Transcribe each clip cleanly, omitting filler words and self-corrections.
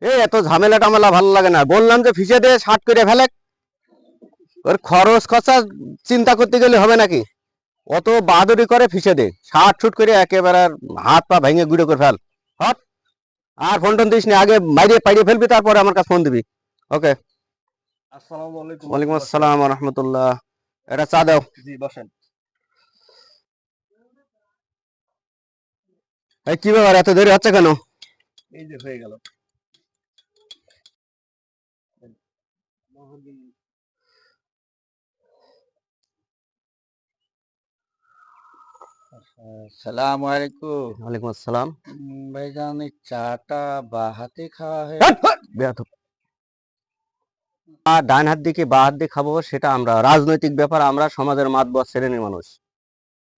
এই এত ঝামেলা টামেলা ভালো লাগে না, বললাম যে ফিসে দিয়ে শার্ট করে ফেলে। ওর খরচ খরচা চিন্তা করতে গেলে হবে নাকি? অত বাহাদুরি করে ফিসে দে, শার্ট শুট করে একেবারে আর হাত পা ভেঙে গুঁড়ো করে ফেল। হট। আর ফোন টোন দিস নি, আগে বাইরে পাইয়ে ফেলবি, তারপরে আমার কাছে ফোন দিবি। ওকে। আসসালামু আলাইকুম। ওয়ালাইকুম আসসালাম রহমতুল্লাহ। এটা চা দাও। জি বসেন। এই কি ব্যাপার, এত দেরি হচ্ছে কেন? এই যে হয়ে গেল। আসসালামু আলাইকুম। ওয়ালাইকুম আসসালাম। ভাইজান এই চাটা বা হাতে খাওয়া হয়? হট, হট, বেয়াদব। আর ডান হাত দিয়ে কি বা হাত দিয়ে খাবো সেটা আমরা রাজনৈতিক ব্যাপার, আমরা সমাজের মাতবর শ্রেণীর মানুষ।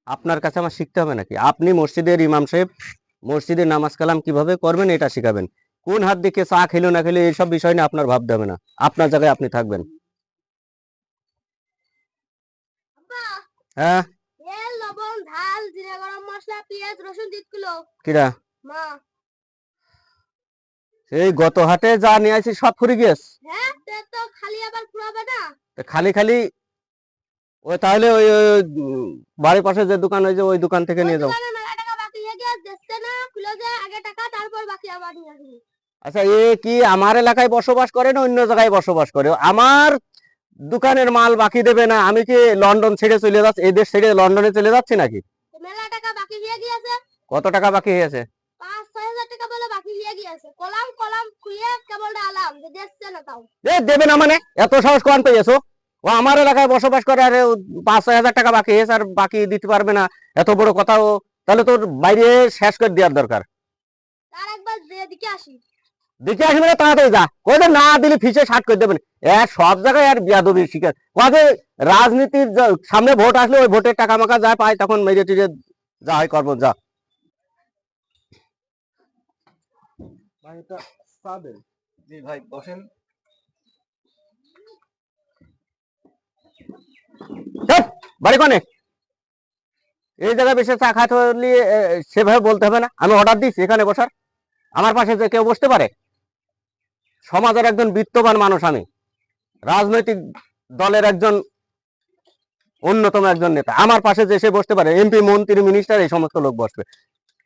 আপনার কাছে আমার শিখতে হবে নাকি? আপনি মসজিদের ইমাম সাহেব, মসজিদে নামাজ কালাম কিভাবে করবেন এটা শিখাবেন। কোন হাত দিকে চা খেলো না খেলো এইসব বিষয় নিয়ে আপনার ভাবতে হবে না। আপনার জায়গায় আপনি থাকবেন। হ্যাঁ। তেল, লবণ, ঝাল, জিরা, গরম মশলা, পেঁয়াজ, রসুন দিতগুলো কিরা? মা। এই গত হাটে যা নিয়ে আসি সব ফুরি গেছ। হ্যাঁ, তো খালি আবার ফুরাবে না। খালি খালি ওই তাহলে ওই ওই, বাড়ির পাশে যে দোকান হয়েছে ওই দোকান থেকে ওই নিয়ে যাও। দোকানে মেলা টাকা বাকি হয়ে গেছে, দিচ্ছে না, খুলে যায় আগে টাকা, তারপর বাকি আবার নিয়ে আসবো। আচ্ছা, এ কি আমার এলাকায় বসবাস করে না অন্য জায়গায় বসবাস করে? আমার দোকানের মাল বাকি দেবে না? আমি কি লন্ডন ছেড়ে চলে যাচ্ছি, এই দেশ ছেড়ে লন্ডনে চলে যাচ্ছি নাকি? তো মেলা টাকা বাকি হয়ে গিয়েছে। কত টাকা বাকি হয়েছে? 5-6 হাজার টাকা বলে বাকি হয়ে গিয়েছে। কলাম কলাম খুলে কেবল ডালাম যে দিচ্ছে না তাও। এ দেবে না মানে? এত সাহস কোন পেয়েছো? ও আমার এলাকায় বসবাস করে, আরে 5-6 হাজার টাকা বাকি হয়েছে আর বাকি দিতে পারবে না, এত বড় কথা। ও তাহলে তোর বাইরে শেষ করে দেওয়ার দরকার। তার একবার দিকে আসি। দেখে আসবে না, তাড়াতাড়ি যা। ওই না দিলে ফিসে ষাট করে দেবেন। এর সব জায়গায় আর বিয়াদবি শিকার ওদের। রাজনীতির সামনে ভোট আসলে ওই ভোটের টাকা মাকা যা পায় তখন মেরে টিরে যা হয় করবো, যা। ভাই এটা চা দেন। জি ভাই বসেন। ধ্যাৎ, বাড়ি কোনে? এই জায়গায় বসে চা খাইতে হলে সেভাবে বলতে হবে না। আমি অর্ডার দিচ্ছি এখানে বসার, আমার পাশে যে কেউ বসতে পারে? সমাজের একজন বিত্তবান মানুষ আমি, রাজনৈতিক দলের একজন অন্যতম একজন নেতা, আমার পাশে যে সে বসতে পারে? এমপি, মন্ত্রী, মিনিস্টার এই সমস্ত লোক বসবে।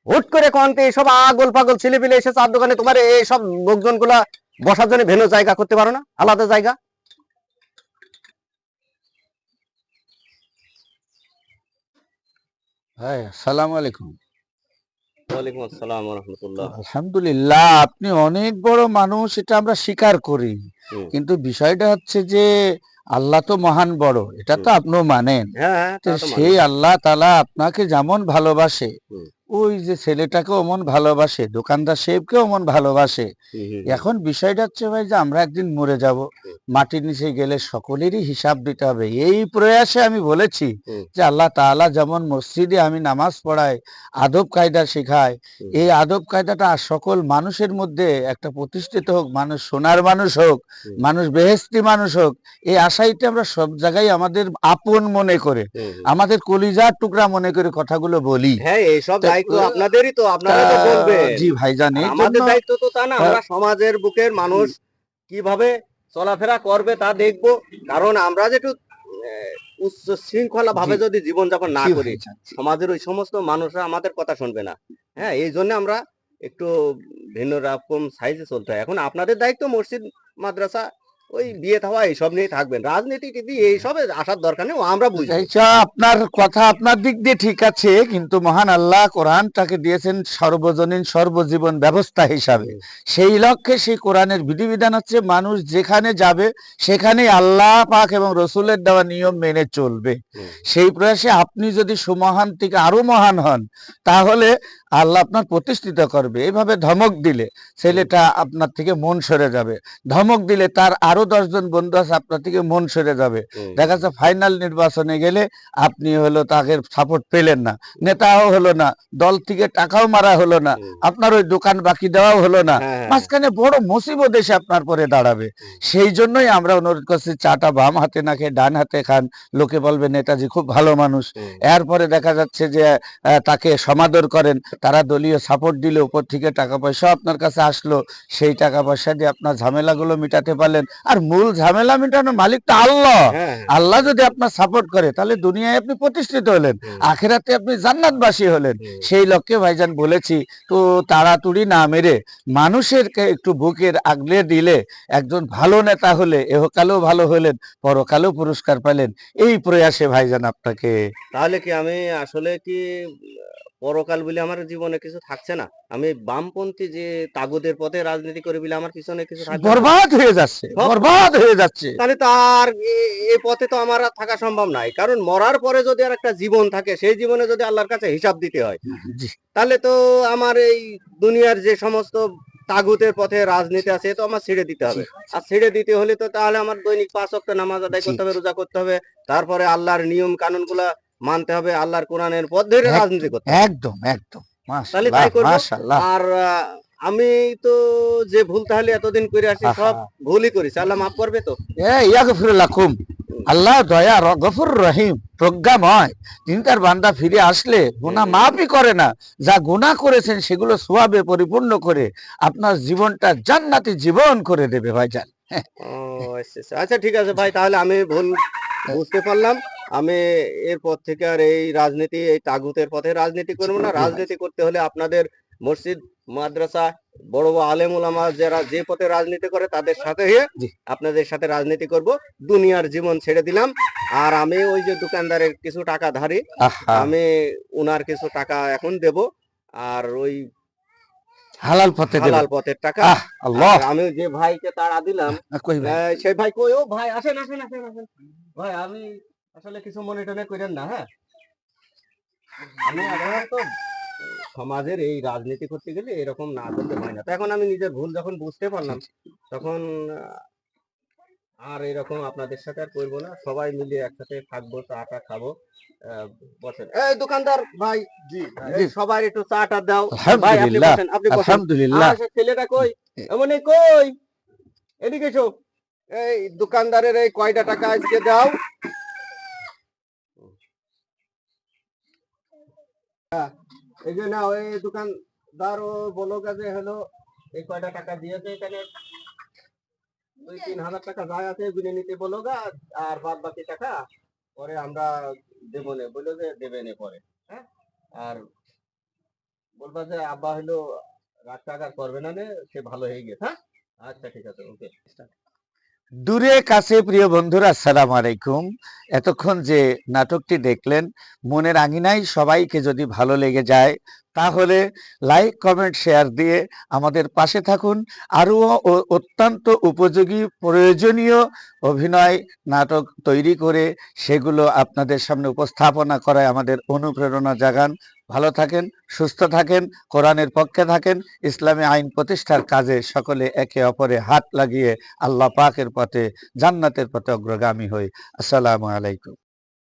হুট করে কন্তে এইসব আগল পাগল ছেলে পেলে এসে চার দোকানে তোমার এইসব লোকজন গুলা বসার জন্য ভেনু জায়গা করতে পারো না, আলাদা জায়গা? ভাই আসসালামু আলাইকুম। ওয়ালাইকুম আসসালাম রহমতুল্লাহ। আলহামদুলিল্লাহ, আপনি অনেক বড় মানুষ, এটা আমরা স্বীকার করি। কিন্তু বিষয়টা হচ্ছে যে আল্লাহ তো মহান বড়, এটা তো আপনিও মানেন। হ্যাঁ, তো সেই আল্লাহ তাআলা আপনাকে যেমন ভালোবাসে, হুম। ওই যে ছেলেটাকেও অমন ভালোবাসে, দোকানদার সাহেবকেও অমন ভালোবাসে। এখন বিষয়টা হচ্ছে ভাই যে আমরা একদিন মরে যাব, মাটির নিচে গেলে সকলেরই হিসাব দিতে হবে। এই প্রয়াসে আমি বলেছি যে আল্লাহ তাআলা যেমন মসজিদে আমি নামাজ পড়াই, আদব কায়দা শেখায়, এই আদব কায়দাটা সকল মানুষের মধ্যে একটা প্রতিষ্ঠিত হোক, মানুষ সোনার মানুষ হোক, মানুষ বেহেশতি মানুষ হোক, এই আশাইতে আমরা সব জায়গায় আমাদের আপন মনে করে, আমাদের কলিজার টুকরা মনে করে কথাগুলো বলি। হ্যাঁ, এইসব দায়িত্ব আপনাদেরই, তো আপনারা তো বলবেন। জি ভাইজান, এই আমাদের জন্য দায়িত্ব তো তা না? আমরা সমাজের বুকের মানুষ কিভাবে চলাফেরা করবে তা দেখবো। কারণ আমরা যেটু উচ্চ শৃঙ্খলা ভাবে যদি জীবনযাপন না জি করি, ভাইজান, জি। সমাজের ওই সমস্ত মানুষরা আমাদের কথা শুনবে না। হ্যাঁ, এই জন্য আমরা একটু ভিন্ন রকম সাইজে চলতে হয়। এখন আপনাদের দায়িত্ব মসজিদ, মাদ্রাসা, ওই বিয়ে থাওয়া এইসব নিয়ে থাকবেন। রাজনীতি টিভি এইসবে আসার দরকার নেই, আমরা বুঝবো। আচ্ছা, আপনার কথা আপনার দিক দিয়ে ঠিক আছে, কিন্তু মহান আল্লাহ কোরআনটাকে দিয়েছেন সর্বজনীন সর্বজীবন ব্যবস্থা হিসাবে। সেই লক্ষ্যে সেই কোরআনের বিধিবিধান হচ্ছে মানুষ যেখানে যাবে সেখানে আল্লাহ পাক এবং রসুলের দেওয়া নিয়ম মেনে চলবে। সেই প্রয়াসে আপনি যদি সুমহান থেকে আরো মহান হন, তাহলে আল্লাহ আপনার প্রতিষ্ঠিত করবে। এইভাবে ধমক দিলে ছেলেটা আপনার থেকে মন সরে যাবে, ধমক দিলে তার আরো 10 জন বন্ধু আছে আপনার থেকে মন সরে যাবে। দেখা যাচ্ছে ফাইনাল নির্বাচনে গেলে আপনি হলো তাকে সাপোর্ট পেলেন না, নেতাও হলো না, দল থেকে টাকাও মারা হলো না, আপনার ওই দোকান বাকি দেওয়াও হলো না, মাঝখানে বড় মুসিবত এসে আপনার পরে দাঁড়াবে। সেই জন্যই আমরা অনুরোধ করছি, চাটা বাম হাতে না খেয়ে ডান হাতে খান। লোকে বলবে নেতাজি খুব ভালো মানুষ, এরপরে দেখা যাচ্ছে যে তাকে সমাদর করেন, তারা দলীয় সাপোর্ট দিলে উপর থেকে টাকা পয়সা আপনার কাছে আসলো, সেই টাকা পয়সা দিয়ে আপনার ঝামেলাগুলো মিটাতে পারলেন। আর মূল ঝামেলা মিটানোর মালিক তো আল্লাহ। হ্যাঁ আল্লাহ যদি আপনার সাপোর্ট করে তাহলে দুনিয়ায় আপনি প্রতিষ্ঠিত হলেন, আখেরাতে আপনি জান্নাতবাসী হলেন। সেই লক্ষ্যে ভাইজান বলেছি, তো তাড়াতাড়ি না মেরে মানুষের একটু বুকের আগলে দিলে একজন ভালো নেতা হলে এহকালেও ভালো হলেন, পরকালেও পুরস্কার পেলেন। এই প্রয়াসে ভাইজান আপনাকে। তাহলে কি আমি আসলে কি পরকাল বলে আমার জীবনে কিছু থাকছে না? আমি বামপন্থী যে তাগুদের পথে রাজনীতি করে বলে আমার পিছনে কিছু থাকবে না? বরবাদ হয়ে যাচ্ছে, সব- বরবাদ হয়ে যাচ্ছে। তাহলে তার এই পথে তো আমার আর থাকা সম্ভব নাই, কারণ মরার পরে যদি আর একটা জীবন থাকে, সেই জীবনে যদি আল্লাহর কাছে হিসাব দিতে হয়, জি, তাহলে তো আমার এই দুনিয়ার যে সমস্ত তাগুতের পথে রাজনীতি আছে এ তো আমার ছেড়ে দিতে হবে। আর ছেড়ে দিতে হলে তো তাহলে আমার দৈনিক 5 ওয়াক্ত নামাজ আদায় করতে হবে, রোজা করতে হবে, তারপরে আল্লাহর নিয়ম কানুন গুলা মানতে হবে, আল্লাহর কোরআনের পথ ধরে রাজনীতি করতে হবে। একদম একদম। তাহলে মাশাআল্লাহ, তাই করবো। মাশাআল্লাহ। আর আমি তো যে ভুল তাহলে এতদিন করে আসি সব ভুলই করেছি, আল্লাহ মাফ করবে তো? ইয়াগফির লাকুম। আল্লাহ দয়া গফুর রহিম, প্রজ্ঞাময়। তিনি তার বান্দা ফিরে আসলে গুনাহ মাফই করে না, যা গুনাহ করেছেন সেগুলো সওয়াবে পরিপূর্ণ করে আপনার জীবনটা জান্নাতি জীবন করে দেবে ভাইজান। ও আচ্ছা আচ্ছা। আচ্ছা ঠিক আছে ভাই, তাহলে আমি ভুল বুঝতে পারলাম। আমি এরপর থেকে আর এই রাজনীতি, এই তাগুতের পথে রাজনীতি করবো না। রাজনীতি করতে হলে আপনাদের মসজিদ, মাদ্রাসা, বড় বড় আলেম ওলামা যারা যে পথে রাজনীতি করে তাদের সাথে হয়ে জি। আপনাদের সাথে রাজনীতি করব। দুনিয়ার জীবন ছেড়ে দিলাম। আর আমি ওই যে দোকানদারের কিছু টাকা ধারি, আহা, আমি উনার কিছু টাকা এখন দেব। আর ওই হালাল পথে দেবে। হালাল পথের টাকা। আহ, আল্লাহ। আর আমি যে ভাইকে তাড়া দিলাম, কই ভাই? সেই ভাই কই? ও ভাই আসেন আসেন আসেন আসেন। ভাই আমি আসলে কিছু মনে টনে করেন না, হ্যাঁ? আমি সাধারণত সমাজের এই রাজনীতি করতে গেলে এরকম না করতে হয় না। তো এখন আমি নিজের ভুল যখন বুঝতে পারলাম, তখন আর এরকম আপনাদের সাথে আর করবো না। সবাই মিলে একসাথে থাকবো, চাটা খাবো। বসেন এই দোকানদার ভাই, জি জি। সবাই একটু চাটা দাও। ভাই আপনি আলহামদুলিল্লাহ, বসেন, আপনি বসেন। আলহামদুলিল্লাহ। আর সে ছেলেটা কই? এমনি কই? এদিকে এসো। এই দোকানদারের এই কয়টা টাকা আজকে দাও। এই যে না, ওই দোকানদার ও বলো কাজে হলো এই কয়টা টাকা দিয়েছে, এখানে 2-3 হাজার টাকা যায় আছে, গুনে নিতে বলো গা। আর বাদ বাকি টাকা পরে আমরা দেবো নে, বললো যে দেবে নে পরে, হ্যাঁ? আর বলবা যে আব্বা হলো রাগ টাগ আর করবে না নে, সে ভালো হয়ে গেছে, হ্যাঁ? আচ্ছা ঠিক আছে, ওকে। দূরে কাছে প্রিয় বন্ধুরা, আসসালামু আলাইকুম। এতক্ষণ যে নাটকটি দেখলেন, মনের আঙিনায় সবাইকে যদি ভালো লেগে যায় তাহলে লাইক কমেন্ট শেয়ার দিয়ে আমাদের পাশে থাকুন। আরও অত্যন্ত উপযোগী প্রয়োজনীয় অভিনয় নাটক তৈরি করে সেগুলো আপনাদের সামনে উপস্থাপনা করায় আমাদের অনুপ্রেরণা জাগান। ভালো থাকেন, সুস্থ থাকেন, কোরআনের পক্ষে থাকেন, ইসলামী আইন প্রতিষ্ঠার কাজে সকলে একে অপরে হাত লাগিয়ে আল্লাহ পাকের পথে, জান্নাতের পথে অগ্রগামী হই। আসসালামু আলাইকুম।